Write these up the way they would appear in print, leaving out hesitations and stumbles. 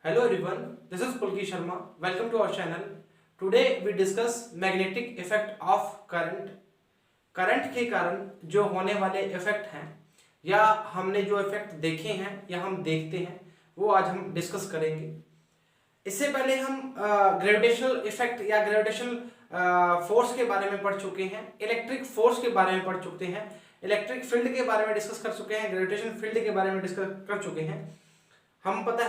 Hello everyone, this is Pulki Sharma. Welcome to our channel. Today we discuss magnetic effect of current. Current के कारण जो होने वाले effect हैं या हमने जो इफेक्ट देखे हैं या हम देखते हैं वो आज हम डिस्कस करेंगे। इससे पहले हम ग्रेविटेशनल इफेक्ट या ग्रेविटेशनल फोर्स के बारे में पढ़ चुके हैं, इलेक्ट्रिक फोर्स के बारे में पढ़ चुके हैं, इलेक्ट्रिक फील्ड के बारे में डिस्कस कर चुके हैं, ग्रेविटेशन फील्ड के बारे में डिस्कस कर चुके हैं। हमें पता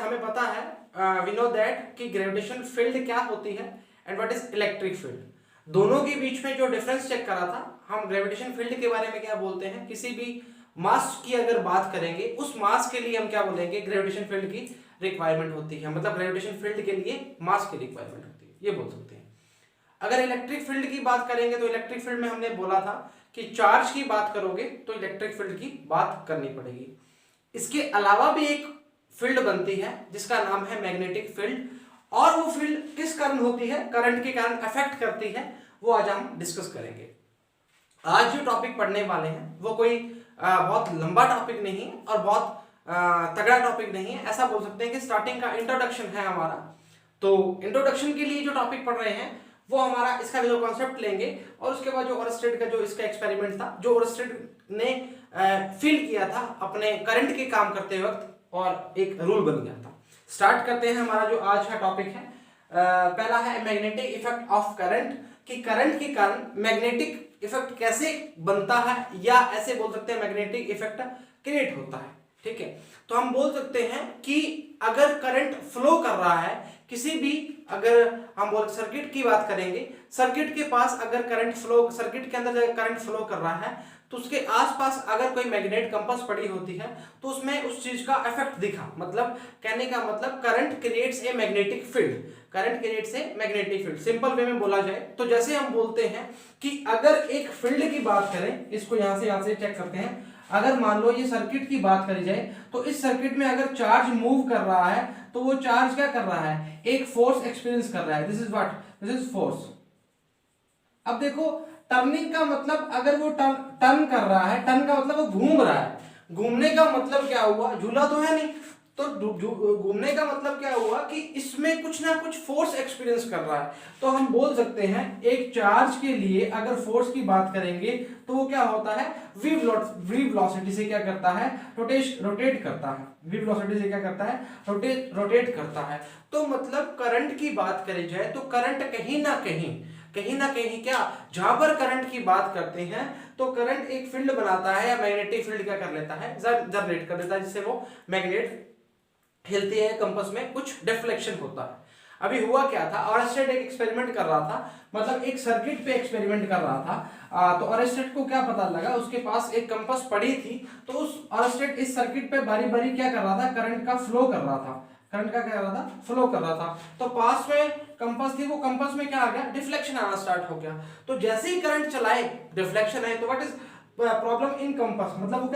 है वी नो दैट कि ग्रेविटेशन फील्ड क्या होती है and what is electric field. दोनों के बीच में जो डिफरेंस चेक करा था। हम ग्रेविटेशन फील्ड के बारे में क्या बोलते हैं, किसी भी मास की अगर बात करेंगे उस मास के लिए हम क्या बोलेंगे, ग्रेविटेशन फील्ड की रिक्वायरमेंट होती है, मतलब ग्रेविटेशन फील्ड के लिए मास की रिक्वायरमेंट होती है, ये बोल सकते हैं। अगर इलेक्ट्रिक फील्ड की बात करेंगे तो इलेक्ट्रिक फील्ड में हमने बोला था कि चार्ज की बात करोगे तो इलेक्ट्रिक फील्ड की बात करनी पड़ेगी। इसके अलावा भी एक फील्ड बनती है जिसका नाम है मैग्नेटिक फील्ड, और वो फील्ड किस कारण होती है, करंट के कारण अफेक्ट करती है, वो आज हम डिस्कस करेंगे। आज जो टॉपिक पढ़ने वाले हैं वो कोई बहुत लंबा टॉपिक नहीं है और बहुत तगड़ा टॉपिक नहीं है। ऐसा बोल सकते हैं कि स्टार्टिंग का इंट्रोडक्शन है हमारा। तो इंट्रोडक्शन के लिए जो टॉपिक पढ़ रहे हैं वो हमारा इसका जो कॉन्सेप्ट लेंगे और उसके बाद जो ओरस्टेड का जो इसका एक्सपेरिमेंट था, जो ओरस्टेड ने फील किया था अपने करंट के काम करते वक्त और एक रूल बन गया था। स्टार्ट करते हैं। हमारा जो आज का टॉपिक है पहला है मैग्नेटिक इफेक्ट ऑफ करंट, कि करंट के कारण मैग्नेटिक इफेक्ट कैसे बनता है, या ऐसे बोल सकते हैं मैग्नेटिक इफेक्ट क्रिएट होता है। ठीक है, तो हम बोल सकते हैं कि अगर करंट फ्लो कर रहा है किसी भी, अगर हम बोल सर्किट की बात करेंगे, सर्किट के पास अगर करंट फ्लो, सर्किट के अंदर करंट फ्लो कर रहा है तो उसके आसपास अगर कोई मैग्नेट कंपास पड़ी होती है तो उसमें उस चीज का इफेक्ट दिखा, मतलब कहने का मतलब current creates a magnetic field, current creates a magnetic field. Simple way में बोला जाए तो जैसे हम बोलते हैं कि अगर एक फील्ड की बात करें, इसको यहां से चेक करते हैं। अगर मान लो ये सर्किट की बात करी जाए तो इस सर्किट में अगर चार्ज मूव कर रहा है तो वो चार्ज क्या कर रहा है, एक फोर्स एक्सपीरियंस कर रहा है। This is what, this is force. अब देखो टर्निंग का मतलब, अगर वो टर्न कर रहा है, टर्न का मतलब वो घूम रहा है, घूमने का मतलब क्या हुआ, झूला तो है नहीं, तो घूमने का मतलब क्या हुआ कि इसमें कुछ ना कुछ फोर्स एक्सपीरियंस कर रहा है। तो हम बोल सकते हैं एक चार्ज के लिए अगर फोर्स की बात करेंगे तो वो क्या होता है, वी वेलोसिटी से क्या करता है, रोटेट करता है। वी वेलोसिटी से क्या करता है, रोटेट करता है। तो मतलब करंट की बात करी जाए तो करंट कहीं ना कहीं क्या, जहां पर करंट की बात करते हैं तो करंट एक फील्ड बनाता है या मैग्नेटिक फील्ड क्या कर लेता है, जनरेट कर देता है, जिससे वो मैग्नेट हिलते हैं, कंपास में कुछ डिफ्लेक्शन होता है। अभी हुआ क्या था, ऑरस्टेड एक एक्सपेरिमेंट कर रहा था, मतलब एक सर्किट पे एक्सपेरिमेंट कर रहा था। तो ऑरस्टेड को क्या पता लगा, उसके पास एक कंपास पड़ी थी, तो उस ऑरस्टेड इस सर्किट पे बारी बारी क्या कर रहा था, करंट का फ्लो कर रहा था, करंट का क्या कर रहा था, फ्लो कर रहा था। तो पास में कंपास थी, वो कंपास में क्या आ गया, डिफ्लेक्शन आना स्टार्ट हो गया। तो जैसे ही करंट चलाए डिफ्लेक्शन है, तो what is problem in compass, मतलब वो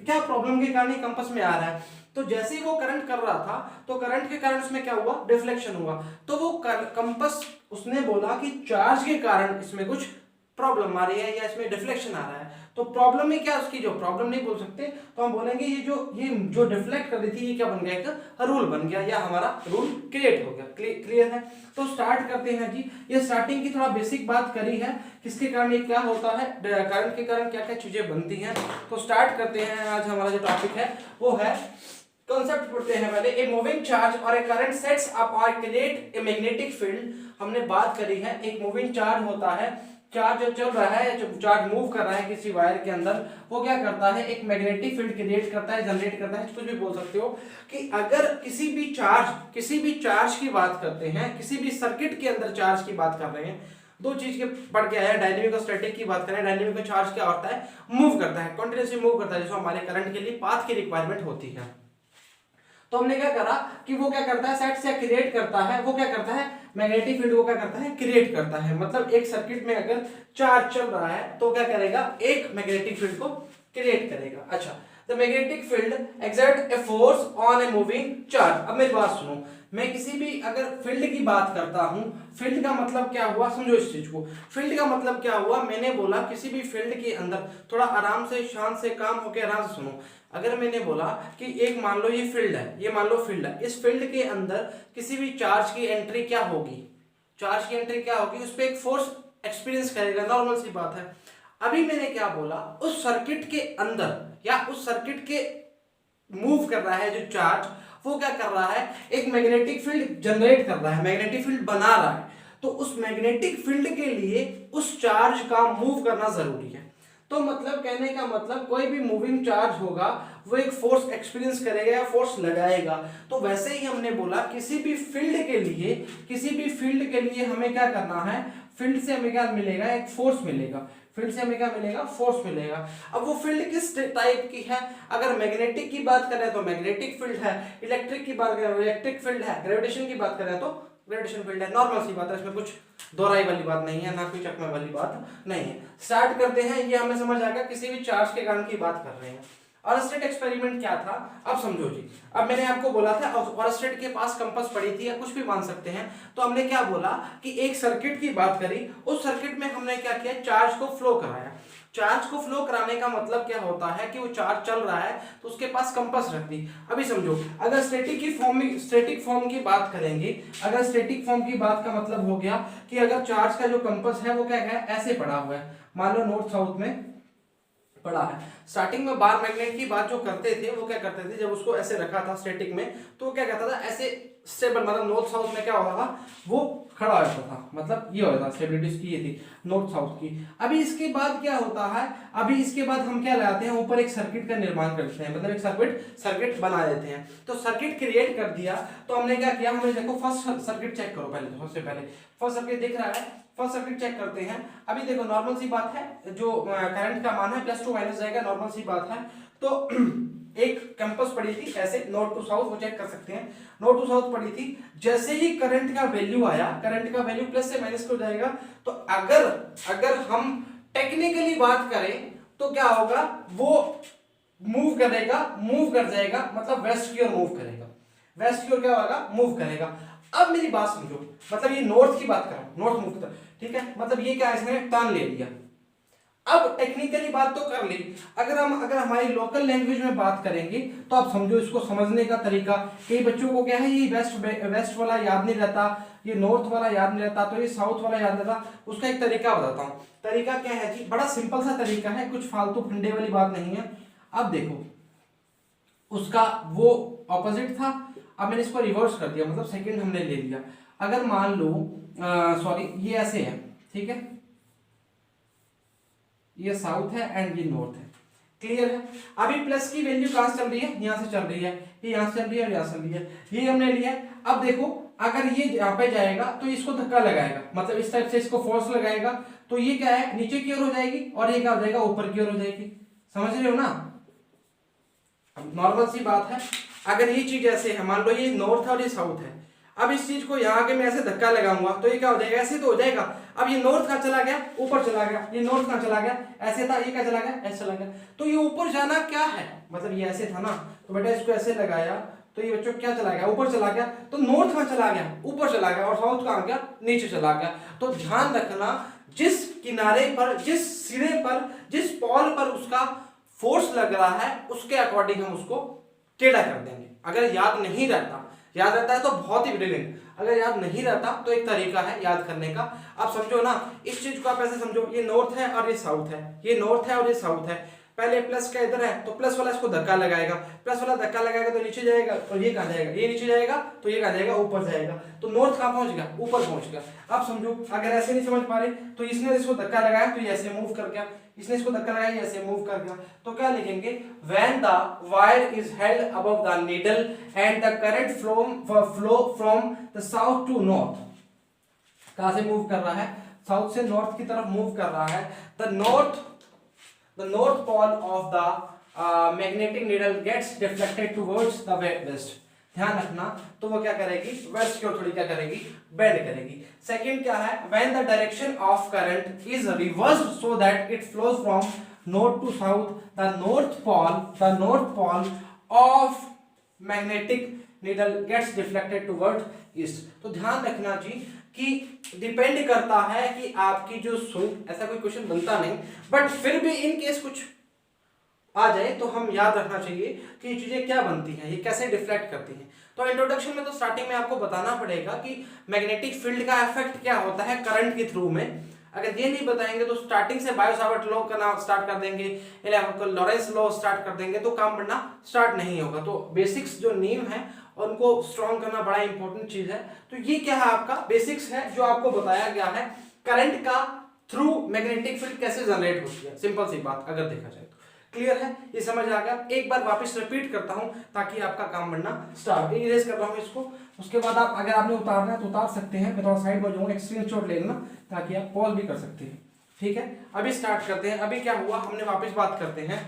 क्या प्रॉब्लम के कारण कंपास में आ रहा है। तो जैसे ही वो करंट कर रहा था तो करंट के कारण उसमें क्या हुआ, डिफ्लेक्शन हुआ। तो वो कंपास, उसने बोला कि चार्ज के कारण इसमें कुछ प्रॉब्लम आ रही है या इसमें डिफ्लेक्शन आ रहा है। तो प्रॉब्लम में क्या, उसकी जो प्रॉब्लम नहीं बोल सकते, तो हम बोलेंगे ये जो डिफ्लेक्ट कर रही थी ये क्या बन गया, एक रूल बन गया, या हमारा रूल क्रिएट हो गया। क्लियर है। तो स्टार्ट करते हैं जी। ये स्टार्टिंग की थोड़ा बेसिक बात करी है, किसके कारण ये क्या होता है, करंट के कारण क्या क्या चीजें बनती हैं। तो स्टार्ट करते हैं। आज हमारा जो टॉपिक है वो है, कॉन्सेप्ट पढ़ते हैं पहले। ए मूविंग चार्ज और ए करंट सेट्स अप और क्रिएट ए मैग्नेटिक फील्ड। हमने बात करी है, एक मूविंग चार्ज होता है, चार्ज जो चल रहा है, जो चार्ज मूव कर रहा है किसी वायर के अंदर, वो क्या करता है, एक मैग्नेटिक फील्ड क्रिएट करता है, जनरेट करता है, कुछ भी बोल सकते हो। कि अगर किसी भी चार्ज की बात करते हैं, किसी भी सर्किट के अंदर चार्ज की बात कर रहे हैं, दो चीज के पढ़ के आए हैं, डायनेमिक और स्टैटिक की बात करें। डायनेमिक में चार्ज क्या होता है, मूव करता है, कंटिन्यूअसली मूव करता है, जो हमारे करंट के लिए पाथ की रिक्वायरमेंट होती है। तो हमने क्या करा कि वो क्या करता है, सेट से क्रिएट करता है, वो क्या करता है, मैग्नेटिक फील्ड को क्या करता है, क्रिएट करता है। मतलब एक सर्किट में अगर चार्ज चल रहा है तो क्या करेगा, एक मैग्नेटिक फील्ड को क्रिएट करेगा। अच्छा, the magnetic field exert a force on a moving charge. अब मेरी बात सुनो, मैं किसी भी अगर फील्ड की बात करता हूं, फील्ड का मतलब क्या हुआ, समझो इस चीज को। फील्ड का मतलब क्या हुआ, मैंने बोला किसी भी फील्ड के अंदर, थोड़ा आराम से शांत से काम होके आराम से सुनो। अगर मैंने बोला कि एक मान लो ये फील्ड है, ये मान लो फील्ड है, इस फील्ड के अंदर किसी भी चार्ज की एंट्री क्या होगी, चार्ज की एंट्री क्या होगी, उस पर एक फोर्स एक्सपीरियंस करेगा, नॉर्मल सी बात है। अभी मैंने क्या बोला, उस सर्किट के अंदर या उस सर्किट के मूव कर रहा है जो चार्ज, वो क्या कर रहा है, एक मैग्नेटिक फील्ड जनरेट कर रहा है, मैग्नेटिक फील्ड बना रहा है। तो उस मैग्नेटिक फील्ड के लिए उस चार्ज का मूव करना जरूरी है। तो मतलब कहने का मतलब कोई भी मूविंग चार्ज होगा वो एक फोर्स एक्सपीरियंस करेगा या फोर्स लगाएगा। तो वैसे ही हमने बोला किसी भी फील्ड के लिए, किसी भी फील्ड के लिए हमें क्या करना है, फील्ड से हमें क्या मिलेगा, एक फोर्स मिलेगा, फील्ड से हमें क्या मिलेगा, फोर्स मिलेगा। अब वो फील्ड किस टाइप की है, अगर मैग्नेटिक की बात करें तो मैग्नेटिक फील्ड है, इलेक्ट्रिक की बात करें इलेक्ट्रिक फील्ड है, ग्रेविटेशन की बात करें तो ग्रेविटेशन फील्ड है। नॉर्मल सी बात है, इसमें कुछ दोहराई वाली बात नहीं है, ना कोई चकमे वाली बात नहीं है। स्टार्ट करते हैं, ये हमें समझ आएगा किसी भी चार्ज के कारण की बात कर रहे हैं। ऑरस्टेड एक्सपेरिमेंट क्या था, अब समझो जी। अब मैंने आपको बोला था ऑरस्टेड के पास कंपास पड़ी थी, या कुछ भी मान सकते हैं। तो हमने क्या बोला कि एक सर्किट की बात करी, उस सर्किट में हमने क्या किया, चार्ज को फ्लो कराया। चार्ज को फ्लो कराने का मतलब क्या होता है कि वो चार्ज चल रहा है तो उसके पास कंपास रख दी। अभी समझो, अगर स्टैटिक फॉर्म की बात करेंगे, अगर स्टैटिक फॉर्म की बात का मतलब हो गया कि अगर चार्ज का जो कंपास है वो क्या है, ऐसे पड़ा हुआ है, मान लो नॉर्थ साउथ में पड़ा है। स्टार्टिंग में बार मैग्नेट की बात जो करते थे वो क्या करते थे, जब उसको ऐसे रखा था स्टैटिक में, तो क्या कहता था, ऐसे स्टेबल, मतलब नॉर्थ साउथ में क्या होता था, वो खड़ा हो जाता था, मतलब ये होता था, स्टेबिलिटी इसकी ये थी नॉर्थ साउथ की। अभी इसके बाद क्या होता है, अभी इसके बाद हम क्या लगाते हैं, ऊपर एक सर्किट का निर्माण करते हैं, मतलब एक सर्किट बना देते हैं। तो सर्किट क्रिएट कर दिया, तो हमने क्या किया, हमने देखो फर्स्ट सर्किट चेक करो पहले, सबसे पहले फर्स्ट सर्किट दिख रहा है, फर्स्ट सर्किट चेक करते हैं। अभी देखो नॉर्मल सी बात है, जो करंट का मान है प्लस टू माइनस जाएगा, नॉर्मल सी बात है। तो एक कंपास पड़ी थी ऐसे नॉर्थ टू साउथ, वो चेक कर सकते हैं, नॉर्थ टू साउथ पड़ी थी। जैसे ही करंट का वैल्यू आया, करंट का वैल्यू प्लस से माइनस हो जाएगा। तो अगर हम टेक्निकली बात करें तो क्या होगा, वो मूव कर जाएगा, मतलब वेस्ट की ओर मूव करेगा, वेस्ट की ओर क्या होगा, मूव करेगा। अब मेरी बात समझो, मतलब ये नॉर्थ की बात कर रहा हूं, नॉर्थ मूव कर, ठीक है, मतलब ये क्या है, इसने टर्न ले लिया। अब टेक्निकली बात तो कर ली, अगर हमारी लोकल लैंग्वेज में बात करेंगे तो आप समझो इसको समझने का तरीका। कई बच्चों को क्या है, ये वेस्ट वाला याद नहीं रहता, ये नॉर्थ वाला याद नहीं रहता, तो ये साउथ वाला याद रहता। उसका एक तरीका बताता हूँ। तरीका क्या है जी, बड़ा सिंपल सा तरीका है, कुछ फालतू फंडे वाली बात नहीं है। अब देखो, उसका वो ऑपोजिट था, अब मैंने इसको रिवर्स कर दिया, मतलब सेकंड हमने ले लिया। अगर मान लो सॉरी, ये ऐसे है, ठीक है, ये साउथ है एंड ये नॉर्थ है, क्लियर है। अभी प्लस की वैल्यू कहां से चल रही है, यहां से चल रही है, ये यहां से चल रही है और यहां से चल रही है, ये हमने लिया। अब देखो, अगर ये यहां पे जाएगा तो इसको धक्का लगाएगा, मतलब इस टाइप से इसको फोर्स लगाएगा, तो ये क्या है, नीचे की ओर हो जाएगी, और ये क्या हो जाएगा, ऊपर की ओर हो जाएगी। समझ रहे हो ना, नॉर्मल सी बात है। अगर ये चीज ऐसे है, मान लो ये नॉर्थ है और ये साउथ है, अब इस चीज को यहाँ के मैं ऐसे धक्का लगाऊंगा तो ये क्या हो जाएगा, ऐसे तो हो जाएगा। अब ये नॉर्थ कहाँ चला गया, ऊपर चला गया, ये नॉर्थ कहाँ चला गया, ऐसे था, ये क्या चला गया, ऐसे चला गया। तो ये ऊपर जाना क्या है, मतलब ये ऐसे था ना, तो बेटा इसको ऐसे लगाया तो ये बच्चों क्या चला गया, ऊपर चला गया। तो नॉर्थ कहाँ चला गया, ऊपर चला गया, और साउथ कहाँ गया, नीचे चला गया। तो ध्यान रखना, जिस किनारे पर, जिस सिरे पर, जिस पॉल पर उसका फोर्स लग रहा है, उसके अकॉर्डिंग हम उसको टेढ़ा कर देंगे। अगर याद नहीं रहता, याद रहता है तो बहुत ही ब्रिलियंट, अगर याद नहीं रहता तो एक तरीका है याद करने का। आप समझो ना, इस चीज को आप ऐसे समझो, ये नॉर्थ है और ये साउथ है, ये नॉर्थ है और ये साउथ है। पहले प्लस का इधर है तो प्लस वाला इसको धक्का लगाएगा, प्लस वाला धक्का लगाएगा तो नीचे जाएगा, और ये कहां जाएगा, ये नीचे जाएगा, तो ये कहां जाएगा, ऊपर जाएगा। तो नॉर्थ कहां पहुंच गया, ऊपर पहुंच गया। अब समझो, अगर ऐसे नहीं समझ पा रहे तो इसने इसको धक्का लगाया तो ये ऐसे मूव कर गया, इसने इसको धक्का लगाया, ये ऐसे मूव कर गया। तो क्या लिखेंगे, when the wire is held above the needle and the current flow from the south to north, कहां से मूव कर रहा है, साउथ से नॉर्थ की तरफ मूव कर रहा है। The north pole of the magnetic needle gets deflected towards the west. ध्यान रखना, तो वो क्या करेगी, वेस्ट की ओर थोड़ी क्या करेगी, बेंड करेगी। सेकंड क्या है, when the direction of current is reversed so that it flows from north to south, the north pole of magnetic needle gets deflected toward east। तो ध्यान रखना जी कि डिपेंड करता है कि आपकी जो स्विंग, ऐसा कोई क्वेश्चन बनता नहीं, बट फिर भी इन केस कुछ आ जाए तो हम याद रखना चाहिए कि ये चीजें क्या बनती हैं, ये कैसे डिफ्लेक्ट करती हैं। तो इंट्रोडक्शन में तो स्टार्टिंग में आपको बताना पड़ेगा कि मैग्नेटिक फील्ड का इफेक्ट क्या होता है करंट के थ्रू में। अगर ये नहीं बताएंगे तो स्टार्टिंग से बायो-सावर्ट लॉ करना स्टार्ट कर देंगे, लॉरेंस लॉ स्टार्ट कर देंगे, तो काम बनना स्टार्ट नहीं होगा। तो बेसिक्स जो नींव है उनको स्ट्रॉन्ग करना बड़ा इंपॉर्टेंट चीज है। तो ये क्या है, आपका बेसिक्स है जो आपको बताया गया है करंट का थ्रू मैग्नेटिक फील्ड कैसे जनरेट होती है। सिंपल सी बात अगर देखा जाए तो क्लियर है, ये समझ आ गया। एक बार वापस रिपीट करता हूं ताकि आपका काम बनना स्टार्ट। इरेज कर रहा हूं इसको, उसके बाद आप अगर आपने उतारना है तो उतार सकते हैं। मैं थोड़ा साइड में जाऊंगा, एक स्क्रीनशॉट ले लेना ताकि आप पॉज भी कर सकते हैं। ठीक है, अभी स्टार्ट करते हैं। अभी क्या हुआ, हमने वापस बात करते हैं।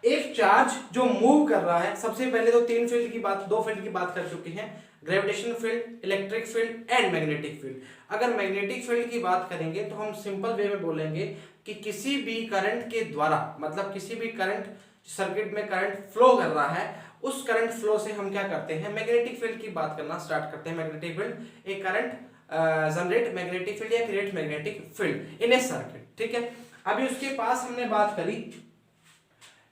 एक चार्ज जो मूव कर रहा है, सबसे पहले तो दो फील्ड की बात कर चुके हैं, gravitation field, electric field and magnetic field. अगर मैग्नेटिक फील्ड की बात करेंगे तो हम सिंपल वे में बोलेंगे कि किसी भी करंट के द्वारा, मतलब किसी भी करंट, सर्किट में करंट फ्लो कर रहा है, उस करंट फ्लो से हम क्या करते हैं, मैग्नेटिक फील्ड की बात करना स्टार्ट करते हैं। मैग्नेटिक फील्ड एक करंट जनरेट मैग्नेटिक फील्ड या क्रिएट मैग्नेटिक फील्ड इन ए सर्किट। ठीक है, अभी उसके पास हमने बात करी,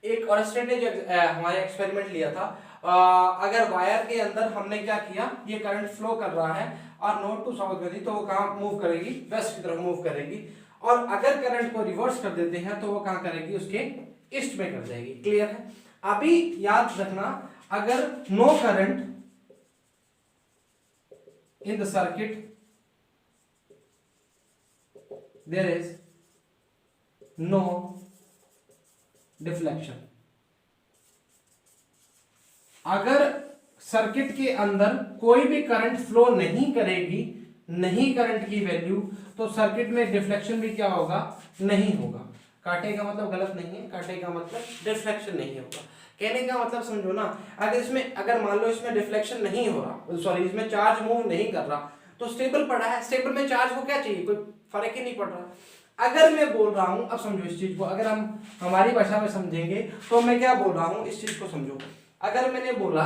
एक और स्टूडेंट ने हमारे एक्सपेरिमेंट लिया था। अगर वायर के अंदर हमने क्या किया, ये करंट फ्लो कर रहा है और नॉर्थ टू साउथ में थी, तो वो कहाँ मूव करेगी, वेस्ट की तरफ मूव करेगी। और अगर करंट को रिवर्स कर देते हैं तो वो कहाँ करेगी, उसके ईस्ट में कर जाएगी। क्लियर है। अभी याद रखना, अगर no current in the circuit, there is no deflection. अगर सर्किट के अंदर कोई भी करंट फ्लो नहीं करेगी, नहीं करंट की वैल्यू, तो सर्किट में डिफ्लेक्शन भी क्या होगा, नहीं होगा। कांटे का मतलब गलत नहीं है, कांटे का मतलब डिफ्लेक्शन नहीं होगा। कहने का मतलब समझो ना, अगर मान लो इसमें डिफ्लेक्शन नहीं हो रहा, सॉरी इसमें चार्ज मूव नहीं कर रहा, तो स्टेबल पड़ा है, स्टेबल में चार्ज को क्या चाहिए, कोई फर्क ही नहीं पड़ रहा। अगर मैं बोल रहा हूं, अब समझो इस चीज को, अगर हम हमारी भाषा में समझेंगे तो मैं क्या बोल रहा हूं, इस चीज को समझो। अगर मैंने बोला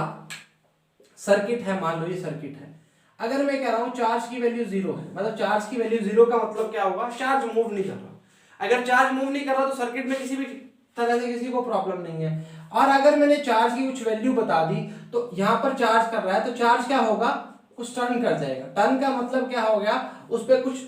सर्किट है, मान लो ये सर्किट है, अगर मैं कह रहा हूं चार्ज की वैल्यू 0 है, मतलब चार्ज की वैल्यू 0 का मतलब क्या होगा, चार्ज मूव नहीं कर रहा। अगर चार्ज मूव नहीं कर रहा तो सर्किट में किसी भी तरह से किसी को प्रॉब्लम नहीं है। और अगर मैंने चार्ज की कुछ वैल्यू बता दी, तो यहां पर चार्ज कर रहा है, तो चार्ज क्या होगा, कुछ टर्न कर जाएगा। टर्न का मतलब क्या हो गया, उस पर कुछ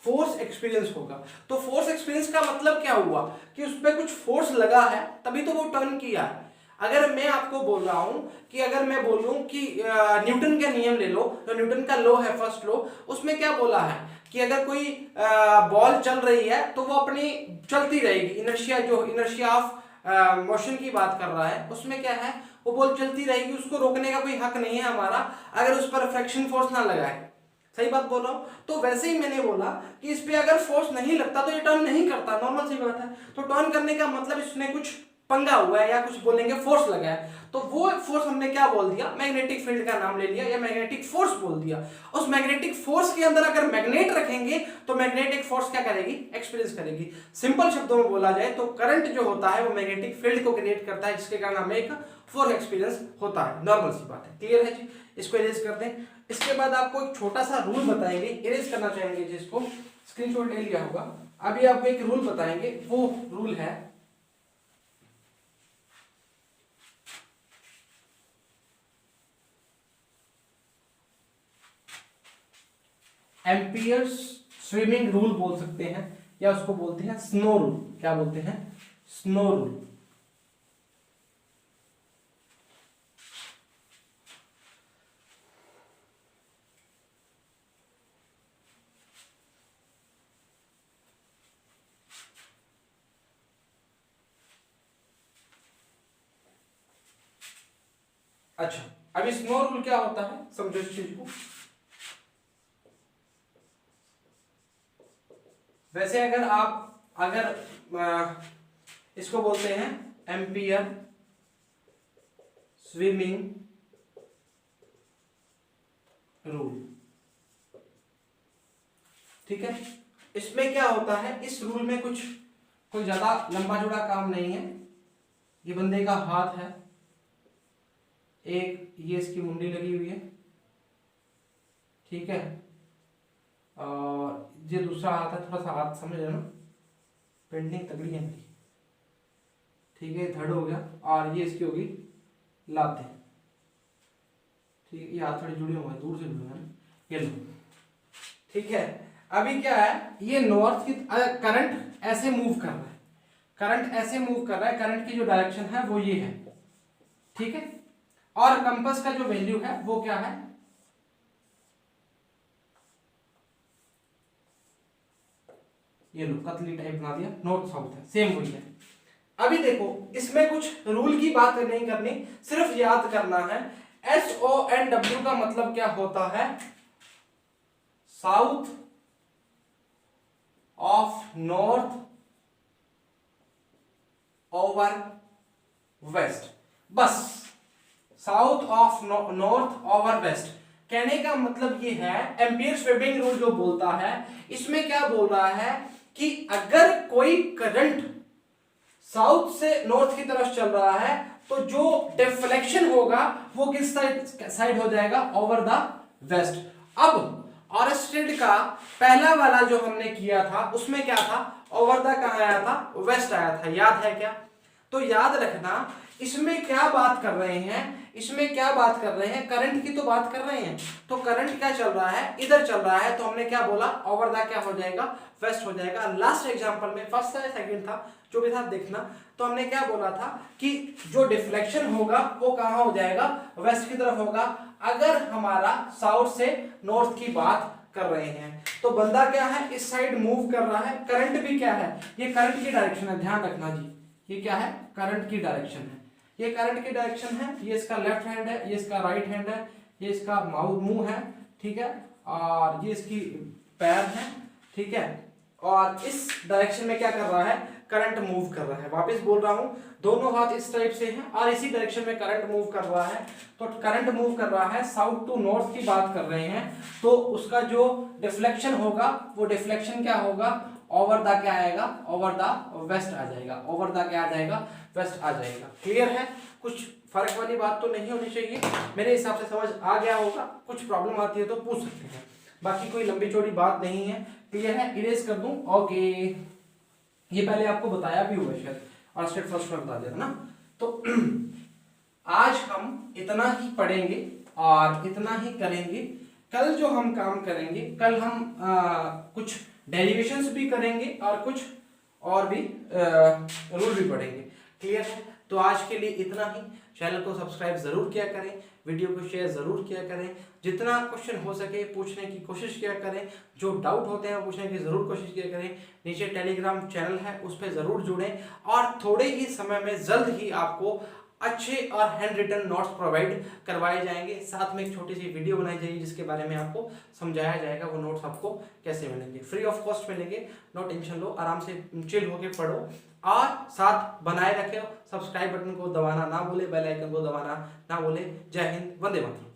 फोर्स एक्सपीरियंस होगा। तो फोर्स एक्सपीरियंस का मतलब क्या हुआ कि उस पर कुछ फोर्स लगा है, तभी तो वो टर्न किया है। अगर मैं आपको बोल रहा हूं कि अगर मैं बोलूं कि न्यूटन का नियम ले लो, तो न्यूटन का लॉ है फर्स्ट लॉ, उसमें क्या बोला है कि अगर कोई बॉल चल रही है तो वो अपनी चलती रहेगी, इनर्शिया ऑफ मोशन की बात कर रहा है, उसमें क्या है, वो बॉल चलती रहेगी, उसको रोकने का कोई हक नहीं है हमारा, अगर उस पर फ्रिक्शन फोर्स ना लगाए। सही बात बोल रहा हूं। तो वैसे ही मैंने बोला कि इस पे अगर फोर्स नहीं लगता तो ये टर्न नहीं करता, नॉर्मल सी बात है। तो टर्न करने का मतलब इसने कुछ पंगा हुआ है, या कुछ बोलेंगे फोर्स लगा है, तो वो फोर्स हमने क्या बोल दिया, मैग्नेटिक फील्ड का नाम ले लिया या मैग्नेटिक फोर्स बोल दिया। उस मैग्नेटिक फोर्स के अंदर अगर मैग्नेट रखेंगे तो मैग्नेटिक फोर्स क्या करेगी, एक्सपीरियंस करेगी। सिंपल शब्दों में बोला जाए तो करंट जो होता है वो मैग्नेटिक फील्ड को क्रिएट करता है, जिसके कारण हमें एक फोर्स एक्सपीरियंस होता है। नॉर्मल सी बात है। क्लियर है जी, इसको इरेज करते हैं। इसके बाद आपको एक छोटा सा रूल बताएंगे, इरेज करना चाहेंगे, जिसको स्क्रीनशॉट ले लिया होगा। अभी आपको एक रूल बताएंगे, वो रूल है एम्पियर्स स्विमिंग रूल बोल सकते हैं, या उसको बोलते हैं स्नो रूल। क्या बोलते हैं, स्नो रूल। अच्छा, अभी स्नो रूल क्या होता है समझो इस चीज को। वैसे अगर इसको बोलते हैं एम्पियर स्विमिंग रूल। ठीक है, इसमें क्या होता है, इस रूल में कुछ कोई ज्यादा लंबा चौड़ा काम नहीं है। ये बंदे का हाथ है, एक ये इसकी मुंडी लगी हुई है, ठीक है, और ये दूसरा हाथ है, थोड़ा सा हाथ समझ लेना, पेंटिंग तगड़ी है मेरी, ठीक है, धड़ हो गया, और ये इसकी होगी लातें, ठीक है, ये हाथ थोड़ी जुड़े हुए हैं, दूर से जुड़े हुए हैं, ये लो, ठीक है। अभी क्या है, ये नॉर्थ की करंट ऐसे मूव कर रहा है, करंट ऐसे मूव कर रहा है, करंट की जो डायरेक्शन है वो ये है, ठीक है, और कंपास का जो वैल्यू है वो क्या है, ये लो कतली टाइप बना दिया, नॉर्थ साउथ है, सेम वही है। अभी देखो इसमें कुछ रूल की बात नहीं करनी, सिर्फ याद करना है SONW का मतलब क्या होता है, south of north over west, बस south of north over west. कहने का मतलब ये है, एम्पियर्स वेबिंग रूल जो बोलता है, इसमें क्या बोल रहा है कि अगर कोई करंट साउथ से नॉर्थ की तरफ चल रहा है तो जो डिफ्लेक्शन होगा वो किस साइड हो जाएगा, ओवर द वेस्ट। अब ऑरस्टेड का पहला वाला जो हमने किया था उसमें क्या था, ओवर द कहां आया था, वेस्ट आया था, याद है क्या? तो याद रखना इसमें क्या बात कर रहे हैं, इसमें क्या बात कर रहे हैं, करंट की तो बात कर रहे हैं। तो करंट क्या चल रहा है, इधर चल रहा है, तो हमने क्या बोला, ओवर द क्या हो जाएगा, वेस्ट हो जाएगा। लास्ट एग्जांपल में फर्स्ट था सेकंड था जो भी था देखना, तो हमने क्या बोला था कि जो डिफ्लेक्शन होगा वो कहां हो जाएगा, वेस्ट की तरफ होगा, अगर हमारा साउथ से नॉर्थ की बात कर रहे हैं। तो बंदा क्या है, इस साइड मूव कर रहा है, करंट भी क्या है, ये करंट की डायरेक्शन है, ध्यान रखना जी, ये क्या है, करंट की डायरेक्शन है, ये करंट की डायरेक्शन है, ये इसका लेफ्ट हैंड है, ये इसका राइट हैंड है, ये इसका मुंह है, ठीक है, और ये इसकी पैर है, ठीक है, और इस डायरेक्शन में क्या कर रहा है, करंट मूव कर रहा है। वापस बोल रहा हूं, दोनों हाथ इस टाइप से हैं और इसी डायरेक्शन में करंट मूव कर रहा है। तो करंट मूव कर रहा है, साउथ टू नॉर्थ की बात कर रहे हैं, तो उसका जो डिफ्लेक्शन होगा वो डिफ्लेक्शन क्या होगा, ओवर द क्या आएगा, ओवर द वेस्ट आ जाएगा, ओवर द क्या आ जाएगा, वेस्ट आ जाएगा। क्लियर है, कुछ फर्क वाली बात तो नहीं होनी चाहिए, मेरे हिसाब से समझ आ गया होगा। कुछ प्रॉब्लम आती है तो पूछ सकते हैं, बाकी कोई लंबी चौड़ी बात नहीं है। क्लियर है, इरेज कर दूं, ओके। ये पहले आपको बताया भी हुआ शायद, और स्टेट फर्स्ट में बता दिया था ना। तो आज हम इतना ही पढ़ेंगे और इतना ही करेंगे। कल जो हम काम करेंगे, कल हम कुछ डेरिवेशंस भी करेंगे और कुछ और भी रूल भी पढ़ेंगे। क्लियर है, तो आज के लिए इतना ही। चैनल को सब्सक्राइब जरूर किया करें, वीडियो को शेयर जरूर किया करें, जितना क्वेश्चन हो सके पूछने की कोशिश किया करें, जो डाउट होते हैं पूछने की जरूर कोशिश किया करें। नीचे टेलीग्राम चैनल है, उस पर जरूर जुड़ें और थोड़े ही समय में जल्द ही आपको अच्छे और हैंड रिटन नोट्स प्रोवाइड करवाए जाएंगे। साथ में एक छोटी सी वीडियो बनाई जाएगी जिसके बारे में आपको समझाया जाएगा वो नोट्स आपको कैसे मिलेंगे, फ्री ऑफ कॉस्ट मिलेंगे। नो टेंशन लो, आराम से चिल होके पढ़ो और साथ बनाए रखे। सब्सक्राइब बटन को दबाना ना भूले, बेल आइकन को दबाना ना भूले। जय हिंद, वंदे मातरम।